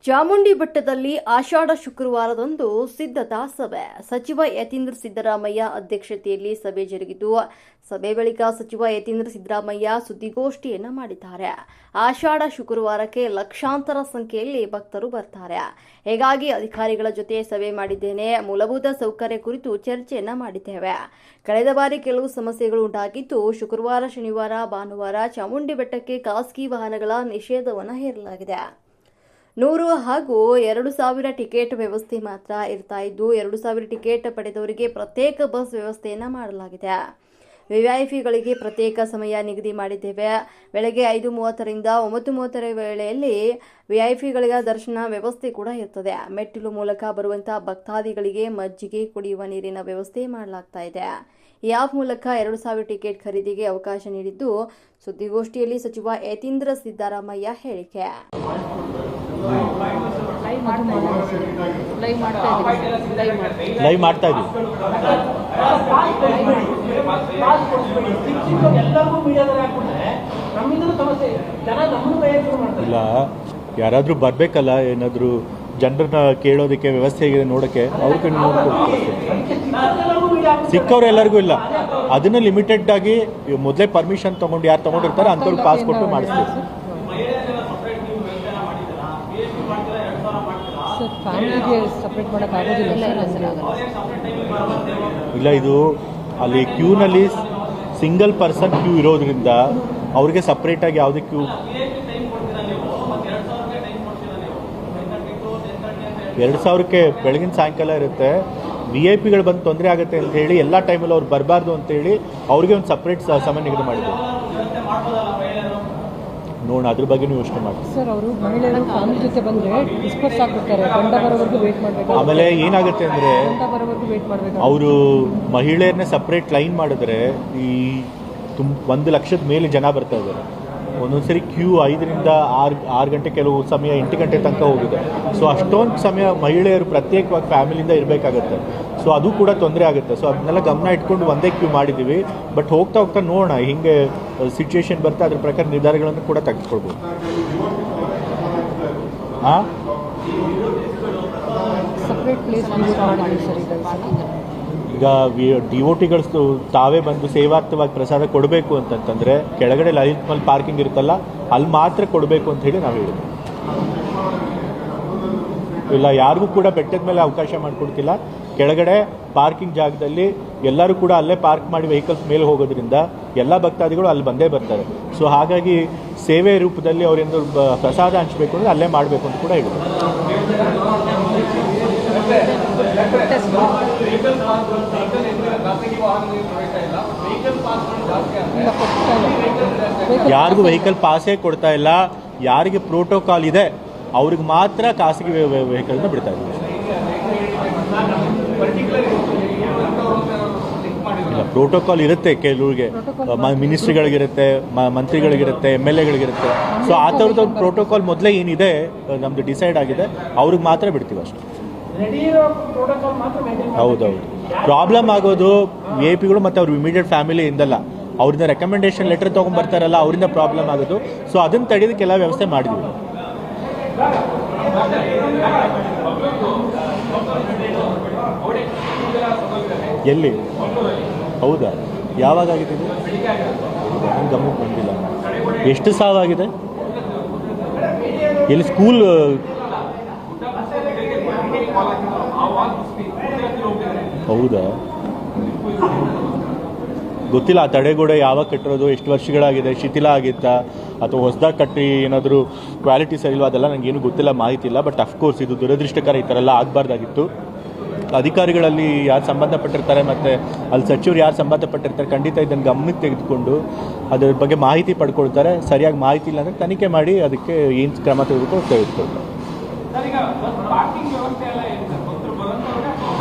ಚಾಮುಂಡಿ ಬೆಟ್ಟದಲ್ಲಿ ಆಷಾಢ ಶುಕ್ರವಾರದಂದು ಸಿದ್ಧತಾ ಸಭೆ. ಸಚಿವ ಯತೀಂದ್ರ ಸಿದ್ದರಾಮಯ್ಯ ಅಧ್ಯಕ್ಷತೆಯಲ್ಲಿ ಸಭೆ ಜರುಗಿತು. ಸಭೆ ಬಳಿಕ ಸಚಿವ ಯತೀಂದ್ರ ಸಿದ್ದರಾಮಯ್ಯ ಸುದ್ದಿಗೋಷ್ಠಿಯನ್ನು ಮಾಡಿದ್ದಾರೆ. ಆಷಾಢ ಶುಕ್ರವಾರಕ್ಕೆ ಲಕ್ಷಾಂತರ ಸಂಖ್ಯೆಯಲ್ಲಿ ಭಕ್ತರು ಬರ್ತಾರೆ. ಹೀಗಾಗಿ ಅಧಿಕಾರಿಗಳ ಜೊತೆ ಸಭೆ ಮಾಡಿದ್ದೇನೆ. ಮೂಲಭೂತ ಸೌಕರ್ಯ ಕುರಿತು ಚರ್ಚೆಯನ್ನ ಮಾಡಿದ್ದೇವೆ. ಕಳೆದ ಬಾರಿ ಕೆಲವು ಸಮಸ್ಯೆಗಳು ಉಂಟಾಗಿದ್ದು, ಶುಕ್ರವಾರ, ಶನಿವಾರ, ಭಾನುವಾರ ಚಾಮುಂಡಿ ಬೆಟ್ಟಕ್ಕೆ ಖಾಸಗಿ ವಾಹನಗಳ ನಿಷೇಧವನ್ನು ಹೇರಲಾಗಿದೆ. 100 ಹಾಗೂ 2,000 ಟಿಕೆಟ್ ವ್ಯವಸ್ಥೆ ಮಾತ್ರ ಇರ್ತಾ ಇದ್ದು, 2,000 ಟಿಕೆಟ್ ಪಡೆದವರಿಗೆ ಪ್ರತ್ಯೇಕ ಬಸ್ ವ್ಯವಸ್ಥೆಯನ್ನು ಮಾಡಲಾಗಿದೆ. ವಿವಿಐಪಿಗಳಿಗೆ ಪ್ರತ್ಯೇಕ ಸಮಯ ನಿಗದಿ ಮಾಡಿದ್ದೇವೆ. ಬೆಳಗ್ಗೆ 5:30ರಿಂದ 9:30 ವೇಳೆಯಲ್ಲಿ ವಿಐಪಿಗಳಿಗೆ ದರ್ಶನ ವ್ಯವಸ್ಥೆ ಕೂಡ ಇರ್ತದೆ. ಮೆಟ್ಟಿಲು ಮೂಲಕ ಬರುವಂತಹ ಭಕ್ತಾದಿಗಳಿಗೆ ಮಜ್ಜಿಗೆ, ಕುಡಿಯುವ ನೀರಿನ ವ್ಯವಸ್ಥೆ ಮಾಡಲಾಗ್ತಾ ಇದೆ. ಈ ಆಪ್ ಮೂಲಕ 2,000 ಟಿಕೆಟ್ ಖರೀದಿಗೆ ಅವಕಾಶ ನೀಡಿದ್ದು, ಸುದ್ದಿಗೋಷ್ಠಿಯಲ್ಲಿ ಸಚಿವ ಯತೀಂದ್ರ ಸಿದ್ದರಾಮಯ್ಯ ಹೇಳಿಕೆ. ಲೈವ್ ಮಾಡ್ತಾ ಇದ್ದೀವಿ. ಇಲ್ಲ, ಯಾರಾದ್ರೂ ಬರ್ಬೇಕಲ್ಲ, ಏನಾದ್ರು ಜನರನ್ನ ಕೇಳೋದಕ್ಕೆ, ವ್ಯವಸ್ಥೆ ನೋಡಕ್ಕೆ, ಅವ್ರ ಕಡೆ ನೋಡ್ಕೊಳ್ತಾರೆ. ಸಿಕ್ಕವ್ರು ಎಲ್ಲರಿಗೂ ಇಲ್ಲ. ಅದನ್ನ ಲಿಮಿಟೆಡ್ ಆಗಿ ಮೊದಲೇ ಪರ್ಮಿಷನ್ ತಗೊಂಡು ಯಾರು ತಗೊಂಡಿರ್ತಾರೆ ಅಂಥವ್ರಿಗೆ ಪಾಸ್ ಕೊಟ್ಟು ಮಾಡಿಸ್ಬೇಕು. ಇಲ್ಲ, ಇದು ಅಲ್ಲಿ ಕ್ಯೂನಲ್ಲಿ ಸಿಂಗಲ್ ಪರ್ಸನ್ ಕ್ಯೂ ಇರೋದ್ರಿಂದ ಅವ್ರಿಗೆ ಸಪ್ರೇಟಾಗಿ ಯಾವುದೇ ಕ್ಯೂ 2,000ಕ್ಕೆ ಬೆಳಗಿನ ಸಾಯಂಕಾಲ ಇರುತ್ತೆ. ವಿಐಪಿಗಳು ಬಂದು ತೊಂದರೆ ಆಗುತ್ತೆ ಅಂತ ಹೇಳಿ ಎಲ್ಲ ಟೈಮಲ್ಲಿ ಅವ್ರು ಬರಬಾರ್ದು ಅಂತೇಳಿ ಅವ್ರಿಗೆ ಒಂದು ಸಪ್ರೇಟ್ ಸಮಯ ನಿಗದಿ ಮಾಡಿದ್ರು. ನೋಡೋಣ, ಅದ್ರ ಬಗ್ಗೆ ಯೋಚನೆ ಮಾಡಿ ಸರ್. ಅವರು ಮಹಿಳೆಯರು ಫ್ಯಾಮಿಲಿ ಜೊತೆ ಬಂದರೆ ಡಿಸ್ಪರ್ಸ್ ಆಗ್ಬಿಡ್ತಾರೆ. ಗಂಡ ಬರೋವರೆಗೂ ವೇಟ್ ಮಾಡಬೇಕು. ಆಮೇಲೆ ಏನಾಗುತ್ತೆ ಅಂದರೆ, ಬರೋವರೆಗೂ ವೇಟ್ ಮಾಡಬೇಕು. ಅವರು ಮಹಿಳೆಯರನ್ನ ಸಪ್ರೇಟ್ ಲೈನ್ ಮಾಡಿದ್ರೆ ಈ 1 ಲಕ್ಷದ ಮೇಲೆ ಜನ ಬರ್ತಾ ಇದ್ದಾರೆ. ಒಂದೊಂದ್ಸರಿ ಕ್ಯೂ 5ರಿಂದ 6 ಗಂಟೆ, ಕೆಲವು ಸಮಯ 8 ಗಂಟೆ ತನಕ ಹೋಗಿದೆ. ಸೊ ಅಷ್ಟೊಂದು ಸಮಯ ಮಹಿಳೆಯರು ಪ್ರತ್ಯೇಕವಾಗಿ ಫ್ಯಾಮಿಲಿಯಿಂದ ಇರಬೇಕಾಗತ್ತೆ. ಸೊ ಅದು ಕೂಡ ತೊಂದರೆ ಆಗುತ್ತೆ. ಸೊ ಅದನ್ನೆಲ್ಲ ಗಮನ ಇಟ್ಕೊಂಡು ಒಂದೇ ಕ್ಯೂ ಮಾಡಿದ್ದೀವಿ. ಬಟ್ ಹೋಗ್ತಾ ಹೋಗ್ತಾ ನೋಡೋಣ, ಹಿಂಗೆ ಸಿಚುವೇಶನ್ ಬರ್ತಾ ಅದ್ರ ಪ್ರಕಾರ ನಿರ್ಧಾರಗಳನ್ನು ಕೂಡ ತೆಗೆದುಕೊಳ್ಬೋದು. ಈಗ ಡಿಒಟಿಗಳು ತಾವೇ ಬಂದು ಸೇವಾರ್ಥವಾಗಿ ಪ್ರಸಾದ ಕೊಡಬೇಕು ಅಂತಂತಂದರೆ ಕೆಳಗಡೆ ಲಲಿತ್ ಮಹಲ್ ಪಾರ್ಕಿಂಗ್ ಇರುತ್ತಲ್ಲ, ಅಲ್ಲಿ ಮಾತ್ರ ಕೊಡಬೇಕು ಅಂತ ಹೇಳಿ ನಾವು ಹೇಳಿದ್ವಿ. ಇಲ್ಲ, ಯಾರಿಗೂ ಕೂಡ ಬೆಟ್ಟದ ಮೇಲೆ ಅವಕಾಶ ಮಾಡಿಕೊಡ್ತಿಲ್ಲ. ಕೆಳಗಡೆ ಪಾರ್ಕಿಂಗ್ ಜಾಗದಲ್ಲಿ ಎಲ್ಲರೂ ಕೂಡ ಅಲ್ಲೇ ಪಾರ್ಕ್ ಮಾಡಿ ವೆಹಿಕಲ್ಸ್ ಮೇಲೆ ಹೋಗೋದ್ರಿಂದ ಎಲ್ಲ ಭಕ್ತಾದಿಗಳು ಅಲ್ಲಿ ಬಂದೇ ಬರ್ತಾರೆ. ಸೊ ಹಾಗಾಗಿ ಸೇವೆ ರೂಪದಲ್ಲಿ ಅವರಿಂದ ಪ್ರಸಾದ ಹಂಚಬೇಕು ಅಂದರೆ ಅಲ್ಲೇ ಮಾಡಬೇಕು ಅಂತ ಕೂಡ ಹೇಳಿದ್ರು. ಯಾರಿಗೂ ವೆಹಿಕಲ್ ಪಾಸೇ ಕೊಡ್ತಾ ಇಲ್ಲ. ಯಾರಿಗೆ ಪ್ರೋಟೋಕಾಲ್ ಇದೆ ಅವ್ರಿಗೆ ಮಾತ್ರ ಖಾಸಗಿ ವೆಹಿಕಲ್ನ ಬಿಡ್ತಾ ಇದ್ದೀವಿ. ಇಲ್ಲ, ಪ್ರೋಟೋಕಾಲ್ ಇರುತ್ತೆ. ಕೆಲವ್ರಿಗೆ ಮಿನಿಸ್ಟ್ರಿಗಳಿಗಿರುತ್ತೆ, ಮಂತ್ರಿಗಳಿಗಿರುತ್ತೆ, MLA ಗಳಿಗಿರುತ್ತೆ. ಸೊ ಆ ಥರದ್ದು ಪ್ರೋಟೋಕಾಲ್ ಮೊದಲೇ ಏನಿದೆ ನಮ್ದು ಡಿಸೈಡ್ ಆಗಿದೆ, ಅವ್ರಿಗೆ ಮಾತ್ರ ಬಿಡ್ತೀವಿ ಅಷ್ಟೇ. ಹೌದೌದು. ಪ್ರಾಬ್ಲಮ್ ಆಗೋದು ವಿಐಪಿಗಳು ಮತ್ತು ಅವ್ರ ಇಮಿಡಿಯೇಟ್ ಫ್ಯಾಮಿಲಿಯಿಂದಲ್ಲ, ಅವ್ರಿಂದ ರೆಕಮೆಂಡೇಶನ್ ಲೆಟರ್ ತೊಗೊಂಡ್ಬರ್ತಾರಲ್ಲ, ಅವರಿಂದ ಪ್ರಾಬ್ಲಮ್ ಆಗೋದು. ಸೊ ಅದನ್ನು ತಡೆಯೋದಕ್ಕೆಲ್ಲ ವ್ಯವಸ್ಥೆ ಮಾಡಿದ್ವಿ. ಎಲ್ಲಿ? ಹೌದಾ? ಯಾವಾಗ ಆಗಿದೆ? ನಂಗೆ ಗಮನಕ್ಕೆ ಬಂದಿಲ್ಲ. ಎಷ್ಟು ಸಾವಾಗಿದೆ? ಎಲ್ಲಿ? ಸ್ಕೂಲ್? ಹೌದಾ? ಗೊತ್ತಿಲ್ಲ. ಆ ತಡೆಗೋಡೆ ಯಾವಾಗ ಕಟ್ಟಿರೋದು, ಎಷ್ಟು ವರ್ಷಗಳಾಗಿದೆ, ಶಿಥಿಲ ಆಗಿತ್ತಾ ಅಥವಾ ಹೊಸದಾಗಿ ಕಟ್ಟಿ ಏನಾದರೂ ಕ್ವಾಲಿಟಿ ಸರಿ ಇಲ್ವಾ, ಅದೆಲ್ಲ ನನಗೇನು ಗೊತ್ತಿಲ್ಲ, ಮಾಹಿತಿ ಇಲ್ಲ. ಬಟ್ ಅಫ್ಕೋರ್ಸ್ ಇದು ದುರದೃಷ್ಟಕರ. ಈ ಥರ ಎಲ್ಲ ಆಗಬಾರ್ದಾಗಿತ್ತು. ಅಧಿಕಾರಿಗಳಲ್ಲಿ ಯಾರು ಸಂಬಂಧಪಟ್ಟಿರ್ತಾರೆ ಮತ್ತು ಅಲ್ಲಿ ಸಚಿವರು ಯಾರು ಸಂಬಂಧಪಟ್ಟಿರ್ತಾರೆ, ಖಂಡಿತ ಇದನ್ನು ಗಮನಕ್ಕೆ ತೆಗೆದುಕೊಂಡು ಅದರ ಬಗ್ಗೆ ಮಾಹಿತಿ ಪಡ್ಕೊಳ್ತಾರೆ. ಸರಿಯಾಗಿ ಮಾಹಿತಿ ಇಲ್ಲ ಅಂದರೆ ತನಿಖೆ ಮಾಡಿ ಅದಕ್ಕೆ ಏನು ಕ್ರಮ ತೆಗೆದುಕೊಳ್ತಾರೆ.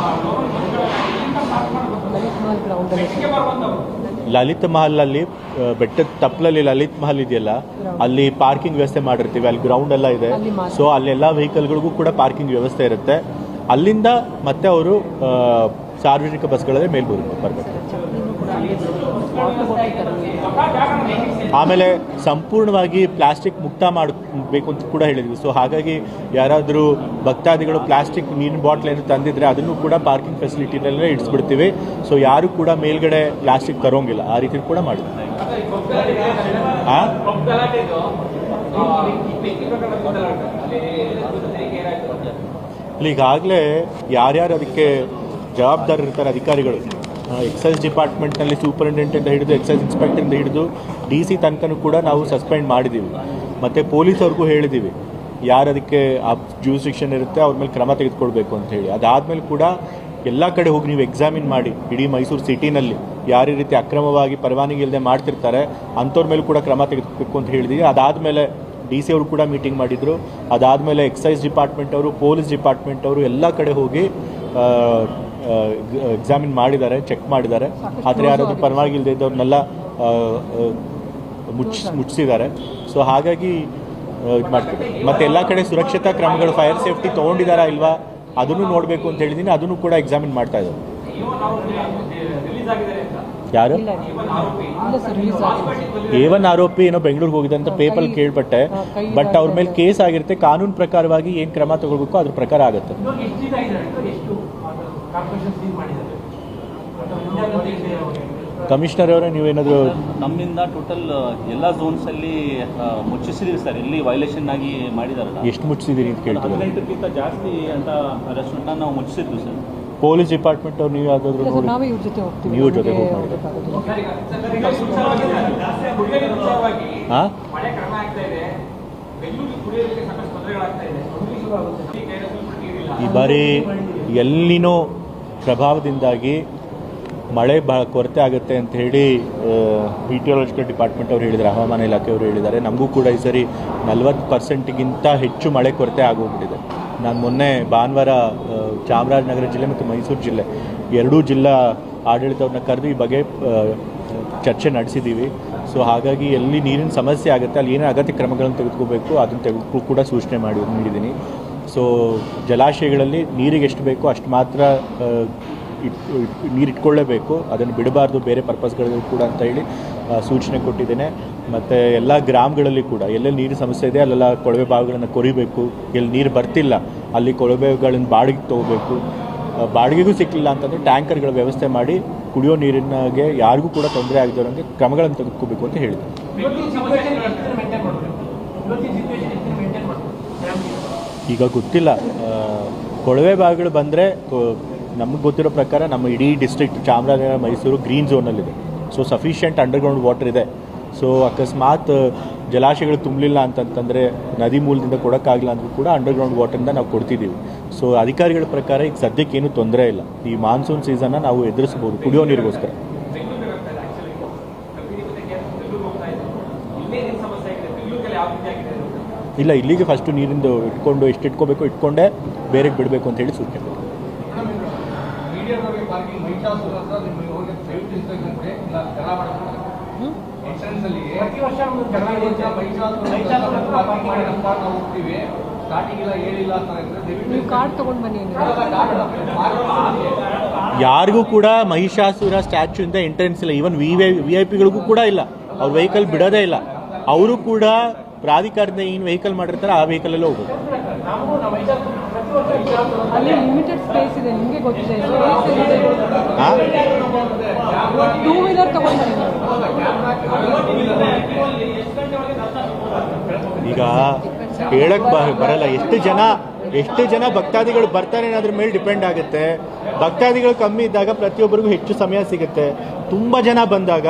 ಲಲಿತ್ ಮಹಲಲ್ಲಿ, ಬೆಟ್ಟದ ತಪ್ಪಲಲ್ಲಿ ಲಲಿತ್ ಮಹಲ್ ಇದೆಯಲ್ಲ, ಅಲ್ಲಿ ಪಾರ್ಕಿಂಗ್ ವ್ಯವಸ್ಥೆ ಮಾಡಿರ್ತೀವಿ. ಅಲ್ಲಿ ಗ್ರೌಂಡ್ ಎಲ್ಲ ಇದೆ. ಸೊ ಅಲ್ಲೆಲ್ಲ ವೆಹಿಕಲ್ಗಳಿಗೂ ಕೂಡ ಪಾರ್ಕಿಂಗ್ ವ್ಯವಸ್ಥೆ ಇರುತ್ತೆ. ಅಲ್ಲಿಂದ ಮತ್ತೆ ಅವರು ಸಾರ್ವಜನಿಕ ಬಸ್ಗಳಲ್ಲಿ ಮೇಲೆ ಬರಬೇಕು. ಆಮೇಲೆ ಸಂಪೂರ್ಣವಾಗಿ ಪ್ಲಾಸ್ಟಿಕ್ ಮುಕ್ತ ಮಾಡಬೇಕು ಅಂತ ಕೂಡ ಹೇಳಿದ್ವಿ. ಸೊ ಹಾಗಾಗಿ ಯಾರಾದರೂ ಭಕ್ತಾದಿಗಳು ಪ್ಲಾಸ್ಟಿಕ್ ನೀರಿನ ಬಾಟ್ಲ್ ಏನು ತಂದಿದ್ರೆ ಅದನ್ನು ಕೂಡ ಪಾರ್ಕಿಂಗ್ ಫೆಸಿಲಿಟಿನಲ್ಲೇ ಇಡಿಸ್ಬಿಡ್ತೀವಿ. ಸೊ ಯಾರು ಕೂಡ ಮೇಲ್ಗಡೆ ಪ್ಲಾಸ್ಟಿಕ್ ತರೋಂಗಿಲ್ಲ, ಆ ರೀತಿ ಕೂಡ ಮಾಡಿದ್ವಿ. ಈಗಾಗಲೇ ಯಾರ್ಯಾರು ಅದಕ್ಕೆ ಜವಾಬ್ದಾರ ಇರ್ತಾರೆ ಅಧಿಕಾರಿಗಳು, ಎಕ್ಸೈಸ್ ಡಿಪಾರ್ಟ್ಮೆಂಟ್ನಲ್ಲಿ ಸೂಪರಿಂಟೆಂಡೆಂಟ್ ಹಿಡಿದು ಎಕ್ಸೈಸ್ ಇನ್ಸ್ಪೆಕ್ಟರಿಂದ ಹಿಡಿದು DC ತನಕನೂ ಕೂಡ ನಾವು ಸಸ್ಪೆಂಡ್ ಮಾಡಿದ್ದೀವಿ. ಮತ್ತು ಪೊಲೀಸವ್ರಿಗೂ ಹೇಳಿದ್ದೀವಿ ಯಾರು ಅದಕ್ಕೆ ಆ ಜ್ಯೂರಿಸ್ಡಿಕ್ಷನ್ ಇರುತ್ತೆ ಅವ್ರ ಮೇಲೆ ಕ್ರಮ ತೆಗೆದುಕೊಳ್ಬೇಕು ಅಂತ ಹೇಳಿ. ಅದಾದಮೇಲೆ ಕೂಡ ಎಲ್ಲ ಕಡೆ ಹೋಗಿ ನೀವು ಎಕ್ಸಾಮಿನ್ ಮಾಡಿ, ಇಡೀ ಮೈಸೂರು ಸಿಟಿನಲ್ಲಿ ಯಾರು ಈ ರೀತಿ ಅಕ್ರಮವಾಗಿ ಪರವಾನಗಿ ಇಲ್ಲದೆ ಮಾಡ್ತಿರ್ತಾರೆ ಅಂಥವ್ರ ಮೇಲೆ ಕೂಡ ಕ್ರಮ ತೆಗೆದುಕೋಬೇಕು ಅಂತ ಹೇಳಿದ್ದೀವಿ. ಅದಾದಮೇಲೆ DC ಅವರು ಕೂಡ ಮೀಟಿಂಗ್ ಮಾಡಿದರು. ಅದಾದಮೇಲೆ ಎಕ್ಸೈಸ್ ಡಿಪಾರ್ಟ್ಮೆಂಟ್ ಅವರು, ಪೊಲೀಸ್ ಡಿಪಾರ್ಟ್ಮೆಂಟ್ ಅವರು ಎಲ್ಲ ಕಡೆ ಹೋಗಿ ಎಕ್ಸಾಮಿನ್ ಮಾಡಿದ್ದಾರೆ, ಚೆಕ್ ಮಾಡಿದ್ದಾರೆ. ಆದರೆ ಯಾರಾದರೂ ಪರವಾಗಿ ಇಲ್ಲದೆ ಇದ್ದವ್ರನ್ನೆಲ್ಲ ಮುಚ್ಚಿಸಿದ್ದಾರೆ. ಸೊ ಹಾಗಾಗಿ ಇದು ಮಾಡ್ತೀವಿ. ಮತ್ತು ಎಲ್ಲ ಕಡೆ ಸುರಕ್ಷತಾ ಕ್ರಮಗಳು, ಫೈರ್ ಸೇಫ್ಟಿ ತೊಗೊಂಡಿದ್ದಾರಾ ಇಲ್ವಾ ಅದನ್ನು ನೋಡಬೇಕು ಅಂತ ಹೇಳಿದ್ದೀನಿ. ಅದನ್ನು ಕೂಡ ಎಕ್ಸಾಮಿನ್ ಮಾಡ್ತಾ ಇದ್ದಾರೆ. ಯಾರು A1 ಆರೋಪಿ ಏನೋ ಬೆಂಗಳೂರಿಗೆ ಹೋಗಿದೆ ಅಂತ ಪೇಪರ್ ಕೇಳ್ಪಟ್ಟೆ. ಬಟ್ ಅವ್ರ ಮೇಲೆ ಕೇಸ್ ಆಗಿರುತ್ತೆ. ಕಾನೂನು ಪ್ರಕಾರವಾಗಿ ಏನು ಕ್ರಮ ತಗೊಳ್ಬೇಕು ಅದ್ರ ಪ್ರಕಾರ ಆಗುತ್ತೆ. ಕಮಿಷನರ್ ಅವರೇ, ನೀವೇನಾದರೂ ನಮ್ಮಿಂದ ಟೋಟಲ್ ಎಲ್ಲ ಝೋನ್ಸಲ್ಲಿ ಮುಚ್ಚಿಸಿದೀವಿ ಸರ್. ಇಲ್ಲಿ ವೈಲೇಷನ್ ಆಗಿ ಮಾಡಿದಾರಲ್ಲ, ಎಷ್ಟು ಮುಚ್ಚಿಸಿದ್ದೀರಿ ಅಂತ ಕೇಳ್ತಾರೆ. 18ಕ್ಕಿಂತ ಜಾಸ್ತಿ ಅಂತ ರೆಸ್ಟೋರೆಂಟ್ನ ನಾವು ಮುಚ್ಚಿಸಿದ್ವಿ ಸರ್. ಪೊಲೀಸ್ ಡಿಪಾರ್ಟ್ಮೆಂಟ್ ಅವ್ರು ನೀವು ಯಾವುದಾದ್ರು ನೋಡಿ, ನಾವೇ ಇವ್ರ ಜೊತೆ ಹೋಗ್ತೀವಿ. ನೀವು ಜೊತೆ ಹೋಗಿ ಮಾಡಿ. ಹಾಂ, ಈ ಬಾರಿ ಎಲ್ಲಿನೋ ಪ್ರಭಾವದಿಂದಾಗಿ ಮಳೆ ಭಾಳ ಕೊರತೆ ಆಗುತ್ತೆ ಅಂತ ಹೇಳಿ ಮಿಟಿಯೋಲಜಿಕಲ್ ಡಿಪಾರ್ಟ್ಮೆಂಟ್ ಅವ್ರು ಹೇಳಿದ್ದಾರೆ, ಹವಾಮಾನ ಇಲಾಖೆಯವರು ಹೇಳಿದ್ದಾರೆ. ನಮಗೂ ಕೂಡ ಈ ಸರಿ 40%ಗಿಂತ ಹೆಚ್ಚು ಮಳೆ ಕೊರತೆ ಆಗೋಗ್ಬಿಟ್ಟಿದೆ. ನಾನು ಮೊನ್ನೆ ಭಾನುವಾರ ಚಾಮರಾಜನಗರ ಜಿಲ್ಲೆ ಮತ್ತು ಮೈಸೂರು ಜಿಲ್ಲೆ ಎರಡೂ ಜಿಲ್ಲಾ ಆಡಳಿತವ್ರನ್ನ ಕರೆದು ಈ ಬಗ್ಗೆ ಚರ್ಚೆ ನಡೆಸಿದ್ದೀವಿ. ಸೊ ಹಾಗಾಗಿ ಎಲ್ಲಿ ನೀರಿನ ಸಮಸ್ಯೆ ಆಗುತ್ತೆ ಅಲ್ಲಿ ಏನೇ ಅಗತ್ಯ ಕ್ರಮಗಳನ್ನು ತೆಗೆದುಕೋಬೇಕು ಅದನ್ನು ತೆಗೆದುಕೋ ಕೂಡ ಸೂಚನೆ ನೀಡಿದ್ದೀನಿ. ಸೊ ಜಲಾಶಯಗಳಲ್ಲಿ ನೀರಿಗೆ ಎಷ್ಟು ಬೇಕೋ ಅಷ್ಟು ಮಾತ್ರ ನೀರು ಇಟ್ಕೊಳ್ಳೇಬೇಕು, ಅದನ್ನು ಬಿಡಬಾರ್ದು ಬೇರೆ ಪರ್ಪಸ್ಗಳಿಗೂ ಕೂಡ ಅಂತ ಹೇಳಿ ಸೂಚನೆ ಕೊಟ್ಟಿದ್ದೇನೆ. ಮತ್ತು ಎಲ್ಲ ಗ್ರಾಮಗಳಲ್ಲಿ ಕೂಡ ಎಲ್ಲೆಲ್ಲಿ ನೀರಿನ ಸಮಸ್ಯೆ ಇದೆ ಅಲ್ಲೆಲ್ಲ ಕೊಳವೆ ಬಾವಿಗಳನ್ನು ಕೊರಿಬೇಕು. ಎಲ್ಲಿ ನೀರು ಬರ್ತಿಲ್ಲ ಅಲ್ಲಿ ಕೊಳವೆಗಳನ್ನು ಬಾಡಿಗೆಗೆ ತೊಗೋಬೇಕು. ಬಾಡಿಗೆಗೂ ಸಿಕ್ಕಲಿಲ್ಲ ಅಂತಂದರೆ ಟ್ಯಾಂಕರ್ಗಳ ವ್ಯವಸ್ಥೆ ಮಾಡಿ ಕುಡಿಯೋ ನೀರಿನಾಗೆ ಯಾರಿಗೂ ಕೂಡ ತೊಂದರೆ ಆಗದಿರೋಂಗೆ ಕ್ರಮಗಳನ್ನು ತೆಗೆದುಕೋಬೇಕು ಅಂತ ಹೇಳಿದೆ. ಈಗ ಗೊತ್ತಿಲ್ಲ, ಕೊಳವೆ ಬಾವಿಗಳು ಬಂದರೆ ನಮಗೆ ಗೊತ್ತಿರೋ ಪ್ರಕಾರ ನಮ್ಮ ಇಡೀ ಡಿಸ್ಟ್ರಿಕ್ಟ್ ಚಾಮರಾಜನಗರ ಮೈಸೂರು ಗ್ರೀನ್ ಝೋನಲ್ಲಿದೆ. ಸೊ ಸಫಿಷಿಯೆಂಟ್ ಅಂಡರ್ಗ್ರೌಂಡ್ ವಾಟರ್ ಇದೆ. ಸೊ ಅಕಸ್ಮಾತ್ ಜಲಾಶಯಗಳು ತುಂಬಲಿಲ್ಲ ಅಂತಂತಂದರೆ ನದಿ ಮೂಲದಿಂದ ಕೊಡೋಕ್ಕಾಗಲ್ಲ ಅಂದರೂ ಕೂಡ ಅಂಡರ್ಗ್ರೌಂಡ್ ವಾಟರಿಂದ ನಾವು ಕೊಡ್ತಿದ್ದೀವಿ. ಸೊ ಅಧಿಕಾರಿಗಳ ಪ್ರಕಾರ ಈಗ ಸದ್ಯಕ್ಕೆ ಏನೂ ತೊಂದರೆ ಇಲ್ಲ. ಈ ಮಾನ್ಸೂನ್ ಸೀಸನ್ನ ನಾವು ಎದುರಿಸ್ಬೋದು ಕುಡಿಯೋ ನೀರಿಗೋಸ್ಕರ. ಇಲ್ಲ, ಇಲ್ಲಿಗೆ ಫಸ್ಟು ನೀರಿಂದು ಇಟ್ಕೊಂಡು ಎಷ್ಟು ಇಟ್ಕೋಬೇಕು ಇಟ್ಕೊಂಡೇ ಬೇರೆಗೆ ಬಿಡಬೇಕು ಅಂತ ಹೇಳಿ ಸೂಚನೆ. ಯಾರಿಗೂ ಕೂಡ ಮಹಿಷಾಸುರ ಸ್ಟ್ಯಾಚ್ಯೂ ಇಂದ ಎಂಟ್ರೆನ್ಸ್ ಇಲ್ಲ. ಈವನ್ VIP ಕೂಡ ಇಲ್ಲ. ಅವ್ರ ವೆಹಿಕಲ್ ಬಿಡೋದೇ ಇಲ್ಲ. ಅವರು ಕೂಡ ಪ್ರಾಧಿಕಾರದಿಂದ ಏನು ವೆಹಿಕಲ್ ಮಾಡಿರ್ತಾರೆ ಆ ವೆಹಿಕಲಲ್ಲೇ ಹೋಗೋದು. ಅಲ್ಲಿ ಲಿಮಿಟೆಡ್ ಸ್ಪೇಸ್ ಇದೆ, ನಿಮಗೆ ಗೊತ್ತಿದೆ. ಟೂ ವೀಲರ್ ತಗೊಂಡು ಈಗ ಹೇಳಕ್ ಬರಲ್ಲ ಎಷ್ಟು ಜನ ಭಕ್ತಾದಿಗಳು ಬರ್ತಾರೆ ಅನ್ನೋದ್ರ ಮೇಲೆ ಡಿಪೆಂಡ್ ಆಗುತ್ತೆ. ಭಕ್ತಾದಿಗಳು ಕಮ್ಮಿ ಇದ್ದಾಗ ಪ್ರತಿಯೊಬ್ಬರಿಗೂ ಹೆಚ್ಚು ಸಮಯ ಸಿಗುತ್ತೆ. ತುಂಬ ಜನ ಬಂದಾಗ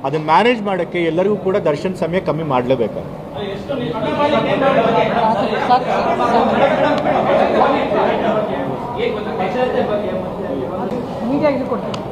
ಅದನ್ನ ಮ್ಯಾನೇಜ್ ಮಾಡೋಕ್ಕೆ ಎಲ್ಲರಿಗೂ ಕೂಡ ದರ್ಶನ ಸಮಯ ಕಮ್ಮಿ ಮಾಡಲೇಬೇಕು. ಮೀಡಿಯಾಗೆ ಕೊಡ್ತೀವಿ.